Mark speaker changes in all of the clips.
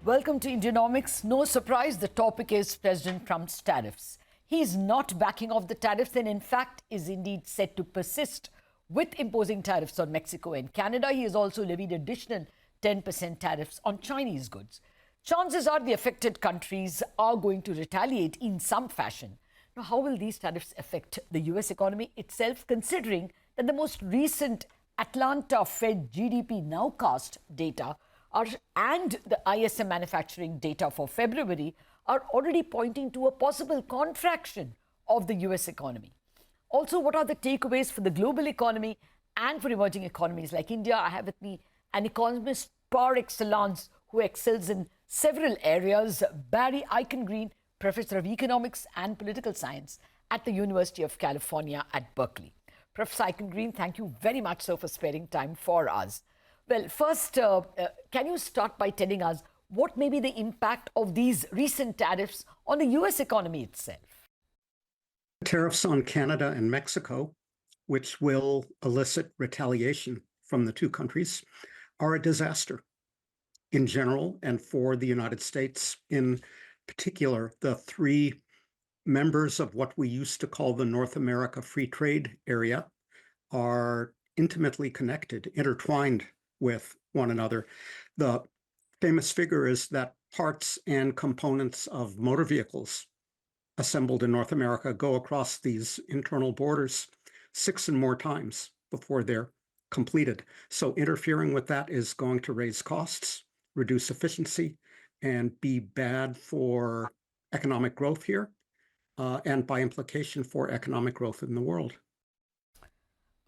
Speaker 1: Welcome to Indianomics. No surprise, the topic is President Trump's tariffs. He's not backing off the tariffs and in fact is indeed set to persist with imposing tariffs on Mexico and Canada. He has also levied additional 10% tariffs on Chinese goods. Chances are the affected countries are going to retaliate in some fashion. Now, how will these tariffs affect the US economy itself, considering that the most recent Atlanta Fed GDP nowcast data and the ISM manufacturing data for February are already pointing to a possible contraction of the US economy? Also, what are the takeaways for the global economy and for emerging economies like India? I have with me an economist par excellence who excels in several areas, Barry Eichengreen, Professor of Economics and Political Science at the University of California at Berkeley. Professor Eichengreen, thank you very much, sir, for sparing time for us. Well, first, can you start by telling us what may be the impact of these recent tariffs on the US economy itself?
Speaker 2: Tariffs on Canada and Mexico, which will elicit retaliation from the two countries, are a disaster in general and for the United States in particular. The three members of what we used to call the North America Free Trade Area are intimately connected, intertwined with one another. The famous figure is that parts and components of motor vehicles assembled in North America go across these internal borders 6 and more times before they're completed. So interfering with that is going to raise costs, reduce efficiency, and be bad for economic growth here, and by implication for economic growth in the world.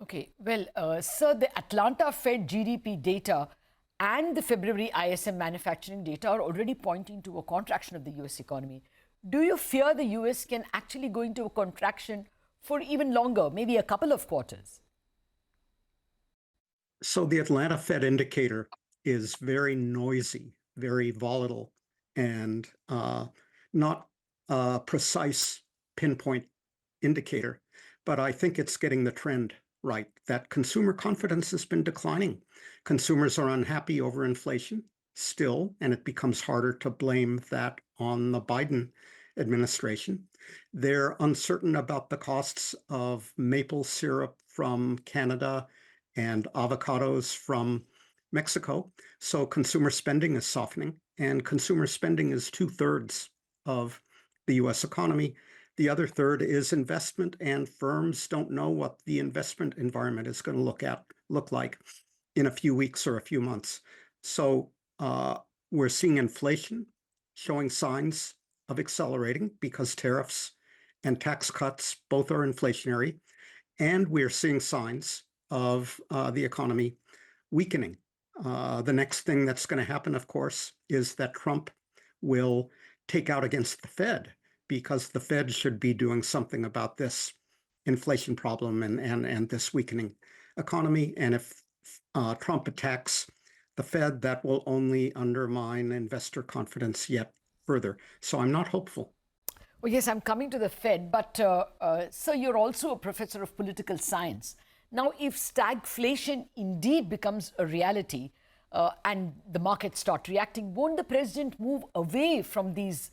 Speaker 1: Okay, well, sir, the Atlanta Fed GDP data and the February ISM manufacturing data are already pointing to a contraction of the US economy. Do you fear the US can actually go into a contraction for even longer, maybe a couple of quarters?
Speaker 2: So the Atlanta Fed indicator is very noisy, very volatile, and not a precise pinpoint indicator. But I think it's getting the trend right, that consumer confidence has been declining. Consumers are unhappy over inflation still, and it becomes harder to blame that on the Biden administration. They're uncertain about the costs of maple syrup from Canada and avocados from Mexico. So consumer spending is softening, and consumer spending is 2/3 of the US economy. The other third is investment, and firms don't know what the investment environment is going to look like in a few weeks or a few months. So we're seeing inflation showing signs of accelerating because tariffs and tax cuts both are inflationary, and we're seeing signs of the economy weakening. The next thing that's going to happen, of course, is that Trump will take out against the Fed, because the Fed should be doing something about this inflation problem and this weakening economy. And if Trump attacks the Fed, that will only undermine investor confidence yet further. So I'm not hopeful.
Speaker 1: Well, yes, I'm coming to the Fed, but sir, you're also a professor of political science. Now, if stagflation indeed becomes a reality and the markets start reacting, won't the president move away from these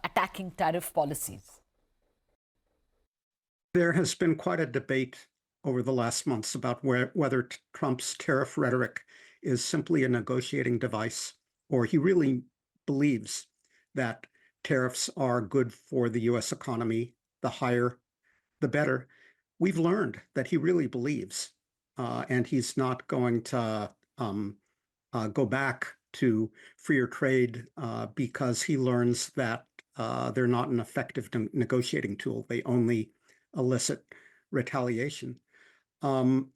Speaker 1: attacking tariff policies?
Speaker 2: There has been quite a debate over the last months about whether Trump's tariff rhetoric is simply a negotiating device, or he really believes that tariffs are good for the US economy. The higher, the better. We've learned that he really believes, and he's not going to go back to freer trade because he learns that they're not an effective negotiating tool. They only elicit retaliation.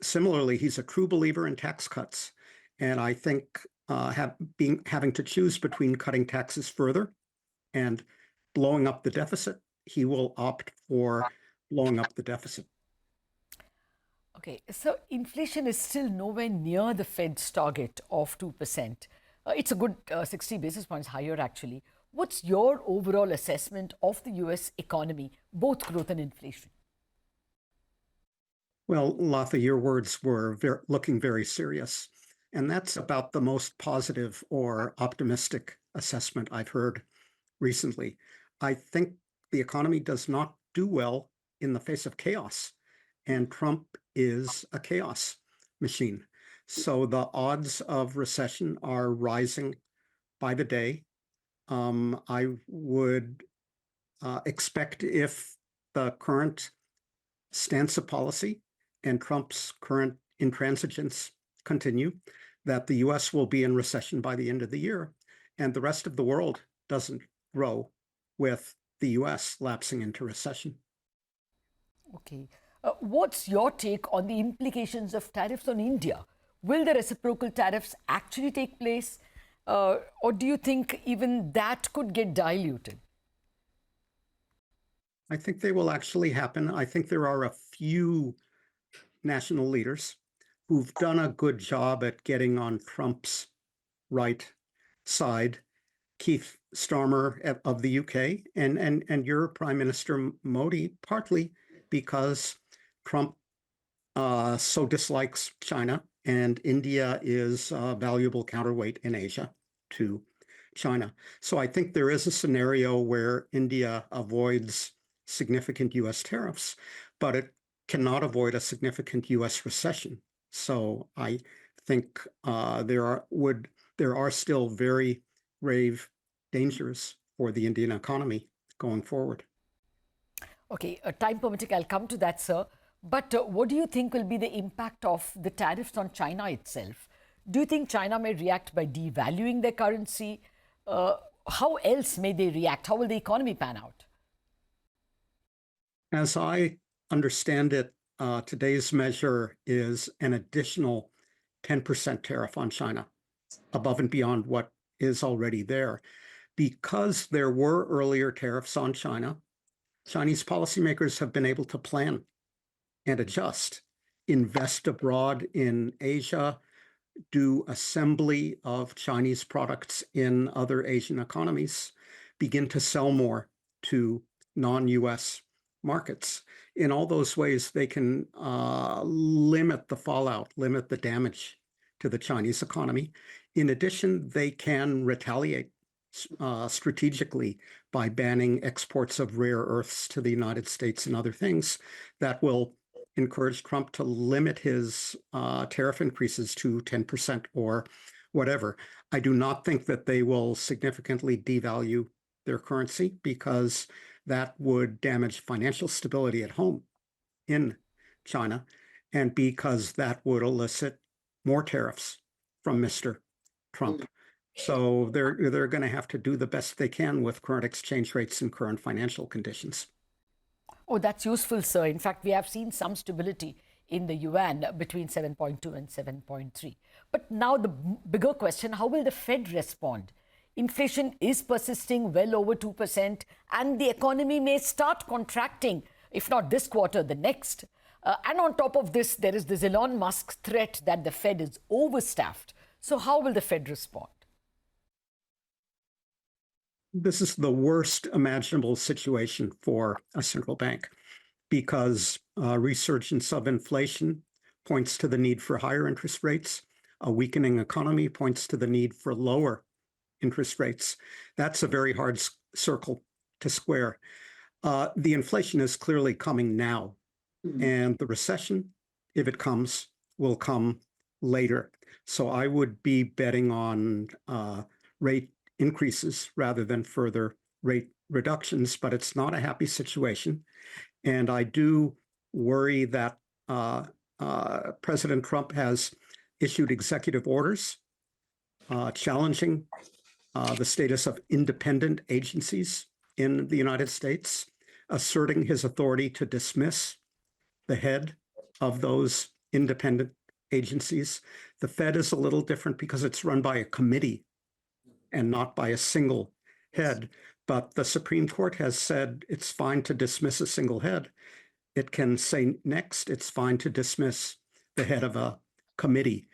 Speaker 2: Similarly, he's a true believer in tax cuts. And I think having to choose between cutting taxes further and blowing up the deficit, he will opt for blowing up the deficit.
Speaker 1: Okay, so inflation is still nowhere near the Fed's target of 2%. It's a good 60 basis points higher, actually. What's your overall assessment of the US economy, both growth and inflation?
Speaker 2: Well, Latha, your words were looking very serious. And that's about the most positive or optimistic assessment I've heard recently. I think the economy does not do well in the face of chaos, and Trump is a chaos machine. So the odds of recession are rising by the day. I would expect, if the current stance of policy and Trump's current intransigence continue, that the US will be in recession by the end of the year, and the rest of the world doesn't grow with the US lapsing into recession.
Speaker 1: Okay. What's your take on the implications of tariffs on India? Will the reciprocal tariffs actually take place? Or do you think even that could get diluted?
Speaker 2: I think they will actually happen. I think there are a few national leaders who've done a good job at getting on Trump's right side. Keith Starmer of the UK and your Prime Minister Modi, partly because Trump so dislikes China, and India is a valuable counterweight in Asia to China. So I think there is a scenario where India avoids significant US tariffs, but it cannot avoid a significant US recession. So I think there are still very grave dangers for the Indian economy going forward.
Speaker 1: Okay, time permitting, I'll come to that, sir. But what do you think will be the impact of the tariffs on China itself? Do you think China may react by devaluing their currency? How else may they react? How will the economy pan out?
Speaker 2: As I understand it, today's measure is an additional 10% tariff on China, above and beyond what is already there. Because there were earlier tariffs on China, Chinese policymakers have been able to plan and adjust, invest abroad in Asia, do assembly of Chinese products in other Asian economies, begin to sell more to non-US markets. In all those ways, they can limit the fallout, limit the damage to the Chinese economy. In addition, they can retaliate strategically by banning exports of rare earths to the United States and other things that will encourage Trump to limit his tariff increases to 10% or whatever. I do not think that they will significantly devalue their currency, because that would damage financial stability at home in China, and because that would elicit more tariffs from Mr. Trump. So they're going to have to do the best they can with current exchange rates and current financial conditions.
Speaker 1: Oh, that's useful, sir. In fact, we have seen some stability in the yuan between 7.2 and 7.3. But now the bigger question, how will the Fed respond? Inflation is persisting well over 2%, and the economy may start contracting, if not this quarter, the next. And on top of this, there is this Elon Musk threat that the Fed is overstaffed. So how will the Fed respond?
Speaker 2: This is the worst imaginable situation for a central bank, because resurgence of inflation points to the need for higher interest rates. A weakening economy points to the need for lower interest rates. That's a very hard circle to square. The inflation is clearly coming now, and the recession, if it comes, will come later. So I would be betting on rate increases rather than further rate reductions, but it's not a happy situation. And I do worry that President Trump has issued executive orders challenging the status of independent agencies in the United States, asserting his authority to dismiss the head of those independent agencies. The Fed is a little different because it's run by a committee and not by a single head. But the Supreme Court has said it's fine to dismiss a single head. It can say next it's fine to dismiss the head of a committee.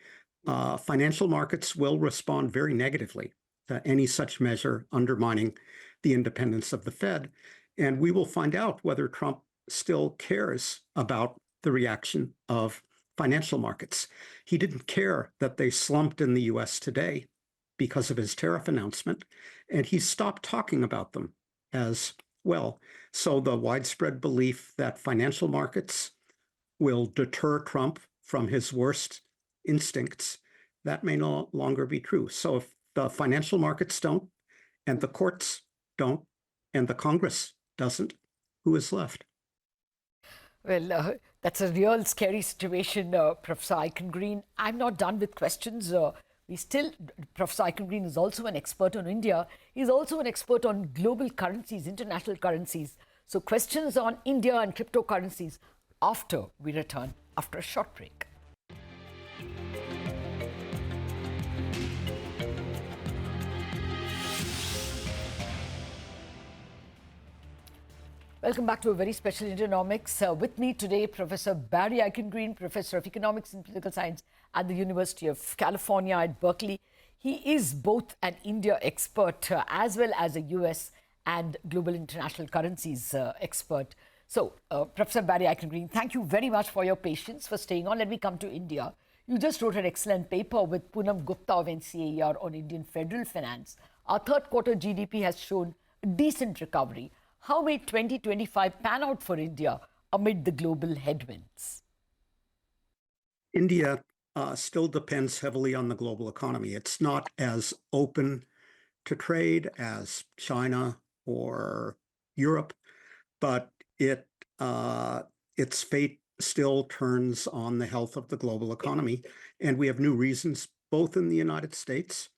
Speaker 2: Financial markets will respond very negatively to any such measure undermining the independence of the Fed. And we will find out whether Trump still cares about the reaction of financial markets. He didn't care that they slumped in the US today because of his tariff announcement, and he stopped talking about them as well. So the widespread belief that financial markets will deter Trump from his worst instincts, that may no longer be true. So if the financial markets don't, and the courts don't, and the Congress doesn't, who is left?
Speaker 1: Well, that's a real scary situation, Professor Eichengreen. I'm not done with questions. Professor Eichengreen is also an expert on India. He's also an expert on global currencies, international currencies. So questions on India and cryptocurrencies after we return after a short break. Welcome back to a very special Indianomics. With me today, Professor Barry Eichengreen, Professor of Economics and Political Science at the University of California at Berkeley. He is both an India expert as well as a US and global international currencies expert. So, Professor Barry Eichengreen, thank you very much for your patience, for staying on. Let me come to India. You just wrote an excellent paper with Poonam Gupta of NCAR on Indian federal finance. Our third quarter GDP has shown a decent recovery. How may 2025 pan out for India amid the global headwinds?
Speaker 2: India still depends heavily on the global economy. It's not as open to trade as China or Europe, but its fate still turns on the health of the global economy. And we have new reasons, both in the United States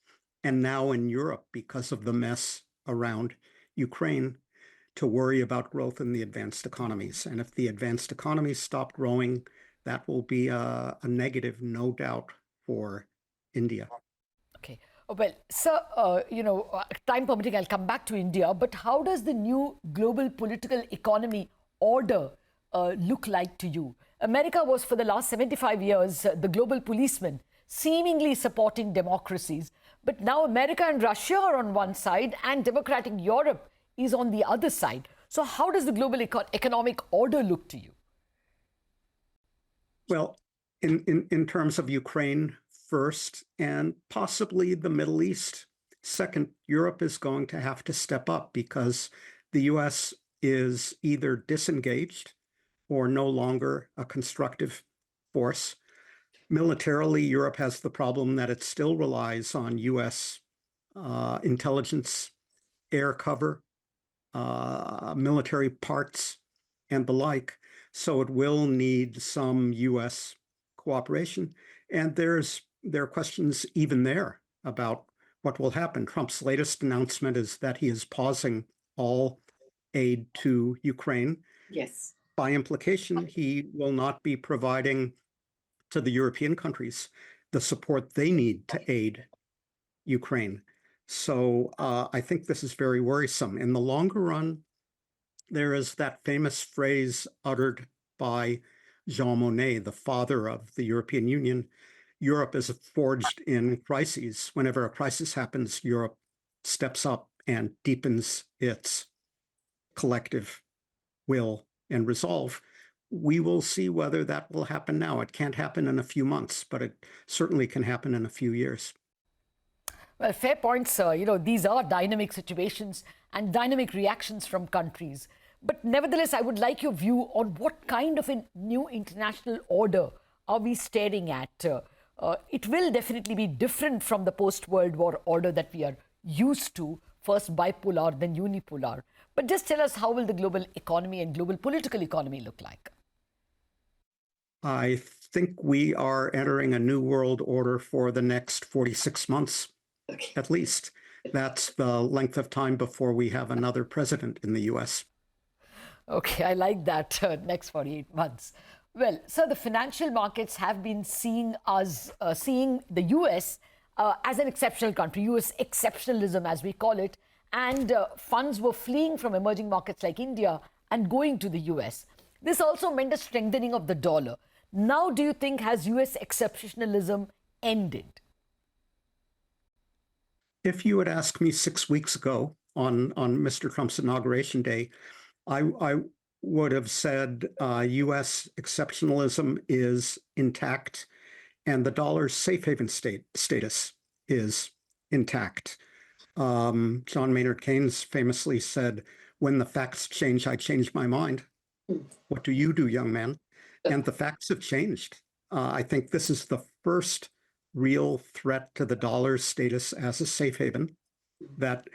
Speaker 2: and now in Europe, because of the mess around Ukraine, to worry about growth in the advanced economies. And if the advanced economies stop growing, that will be a negative, no doubt, for India.
Speaker 1: Okay. Well, sir, time permitting, I'll come back to India. But how does the new global political economy order look like to you? America was, for the last 75 years, the global policeman, seemingly supporting democracies. But now America and Russia are on one side and democratic Europe is on the other side. So how does the global economic order look to you?
Speaker 2: Well, in terms of Ukraine first, and possibly the Middle East second, Europe is going to have to step up because the US is either disengaged or no longer a constructive force. Militarily, Europe has the problem that it still relies on US intelligence, air cover, military parts, and the like. So it will need some US cooperation. And there are questions even there about what will happen. Trump's latest announcement is that he is pausing all aid to Ukraine.
Speaker 3: Yes.
Speaker 2: By implication, he will not be providing to the European countries the support they need to aid Ukraine. So I think this is very worrisome. In the longer run, there is that famous phrase uttered by Jean Monnet, the father of the European Union: Europe is forged in crises. Whenever a crisis happens, Europe steps up and deepens its collective will and resolve. We will see whether that will happen now. It can't happen in a few months, but it certainly can happen in a few years.
Speaker 1: Well, fair point, sir. These are dynamic situations and dynamic reactions from countries. But nevertheless, I would like your view on what kind of a new international order are we staring at? It will definitely be different from the post-World War order that we are used to, first bipolar, then unipolar. But just tell us, how will the global economy and global political economy look like?
Speaker 2: I think we are entering a new world order for the next 46 months, at least. That's the length of time before we have another president in the US.
Speaker 1: Okay, I like that, next 48 months. Well, so the financial markets have been seeing the US as an exceptional country, US exceptionalism as we call it, and funds were fleeing from emerging markets like India and going to the US. This also meant a strengthening of the dollar. Now, do you think, has US exceptionalism ended?
Speaker 2: If you had asked me 6 weeks ago on Mr. Trump's inauguration day, I would have said US exceptionalism is intact and the dollar's safe haven status is intact. John Maynard Keynes famously said, "When the facts change, I change my mind. What do you do, young man?" And the facts have changed. I think this is the first real threat to the dollar's status as a safe haven that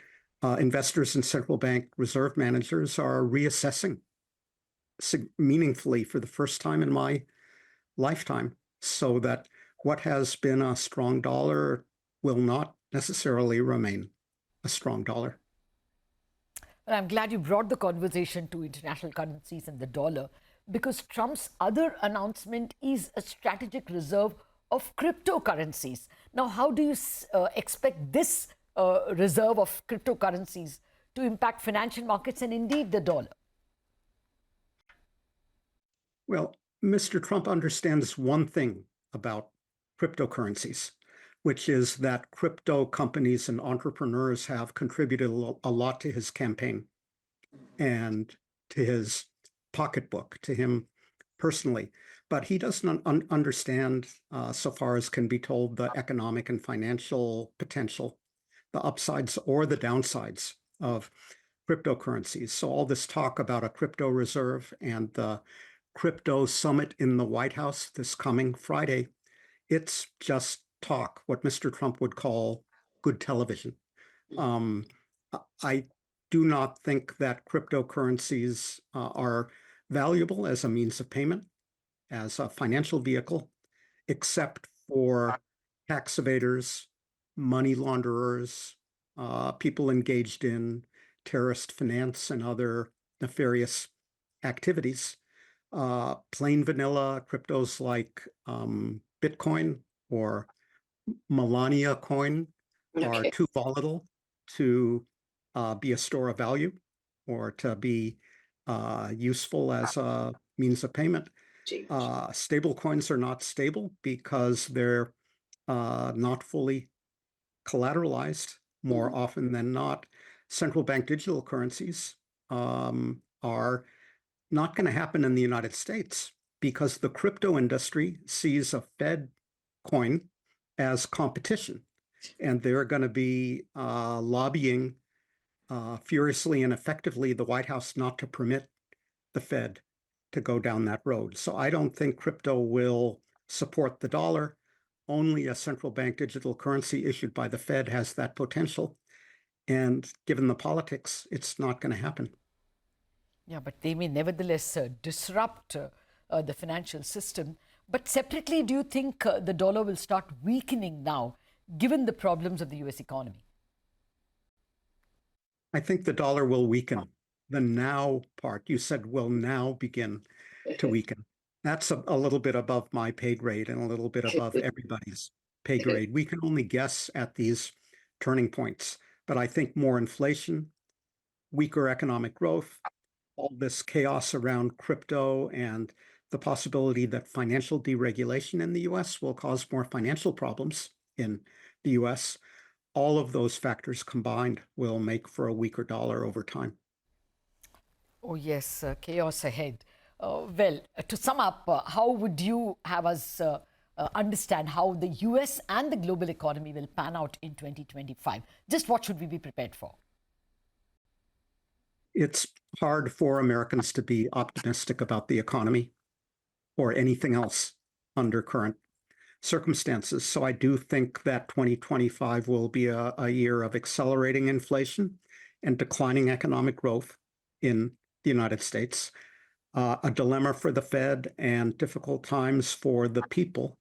Speaker 2: investors and central bank reserve managers are reassessing meaningfully for the first time in my lifetime, so that what has been a strong dollar will not necessarily remain a strong dollar.
Speaker 1: Well, I'm glad you brought the conversation to international currencies and the dollar, because Trump's other announcement is a strategic reserve of cryptocurrencies. Now, how do you expect this reserve of cryptocurrencies to impact financial markets and indeed the dollar?
Speaker 2: Well, Mr. Trump understands one thing about cryptocurrencies, which is that crypto companies and entrepreneurs have contributed a lot to his campaign and to his pocketbook, to him personally. But he doesn't understand, so far as can be told, the economic and financial potential, the upsides or the downsides of cryptocurrencies. So all this talk about a crypto reserve and the crypto summit in the White House this coming Friday, it's just talk, what Mr. Trump would call good television. I do not think that cryptocurrencies are valuable as a means of payment, as a financial vehicle, except for tax evaders, money launderers, people engaged in terrorist finance and other nefarious activities. Plain vanilla cryptos like Bitcoin or Melania coin are too volatile to be a store of value or to be useful as a means of payment. Stable coins are not stable because they're not fully collateralized more often than not. Central bank digital currencies are not going to happen in the United States because the crypto industry sees a Fed coin as competition, and they're going to be lobbying furiously and effectively the White House not to permit the Fed to go down that road. So I don't think crypto will support the dollar. Only a central bank digital currency issued by the Fed has that potential. And given the politics, it's not going to happen.
Speaker 1: Yeah, but they may nevertheless disrupt the financial system. But separately, do you think the dollar will start weakening now, given the problems of the US economy?
Speaker 2: I think the dollar will weaken. The now part, you said, will now begin to weaken. That's a little bit above my pay grade and a little bit above everybody's pay grade. We can only guess at these turning points. But I think more inflation, weaker economic growth, all this chaos around crypto and the possibility that financial deregulation in the US will cause more financial problems in the US. All of those factors combined will make for a weaker dollar over time.
Speaker 1: Oh, yes, chaos ahead. Well, to sum up, how would you have us understand how the US and the global economy will pan out in 2025? Just what should we be prepared for?
Speaker 2: It's hard for Americans to be optimistic about the economy or anything else under current circumstances. So I do think that 2025 will be a year of accelerating inflation and declining economic growth in the United States, a dilemma for the Fed and difficult times for the people.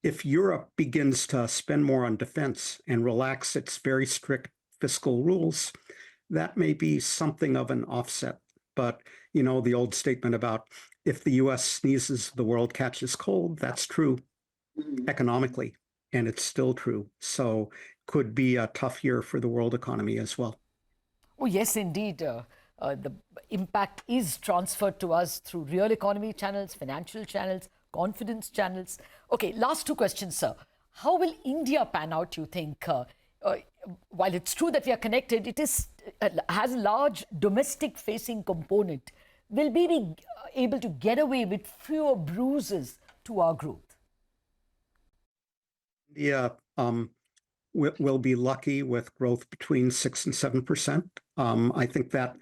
Speaker 2: If Europe begins to spend more on defense and relax its very strict fiscal rules, that may be something of an offset. But, you know, the old statement about if the US sneezes, the world catches cold, that's true economically, and it's still true. So could be a tough year for the world economy as well.
Speaker 1: Oh, yes, indeed. The impact is transferred to us through real economy channels, financial channels, confidence channels. Okay, last two questions, sir. How will India pan out, you think? While it's true that we are connected, it has a large domestic-facing component. Will we be able to get away with fewer bruises to our growth?
Speaker 2: India we'll be lucky with growth between 6 and 7%. I think that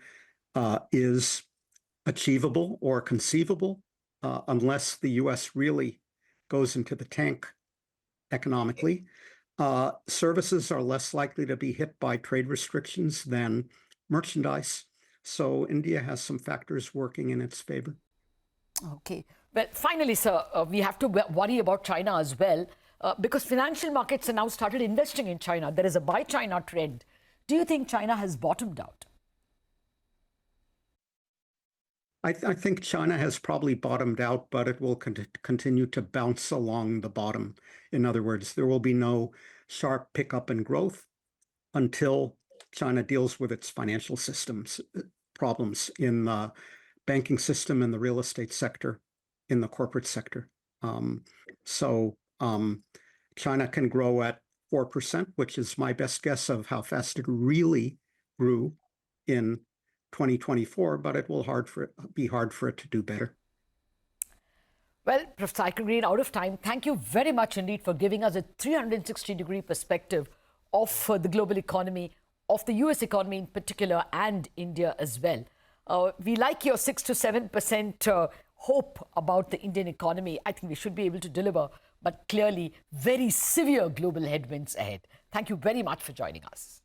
Speaker 2: is achievable or conceivable unless the U.S. really goes into the tank economically. Services are less likely to be hit by trade restrictions than merchandise. So India has some factors working in its favor.
Speaker 1: Okay. Well, finally, sir, we have to worry about China as well because financial markets have now started investing in China. There is a buy China trend. Do you think China has bottomed out?
Speaker 2: I think China has probably bottomed out, but it will continue to bounce along the bottom. In other words, there will be no sharp pickup in growth until China deals with its financial systems problems in the banking system, in the real estate sector, in the corporate sector. China can grow at 4%, which is my best guess of how fast it really grew in 2024, but it will be hard for it to do better.
Speaker 1: Well, Professor Eichengreen, out of time, thank you very much indeed for giving us a 360-degree perspective of the global economy, of the US economy in particular, and India as well. We like your 6 to 7% hope about the Indian economy. I think we should be able to deliver, but clearly very severe global headwinds ahead. Thank you very much for joining us.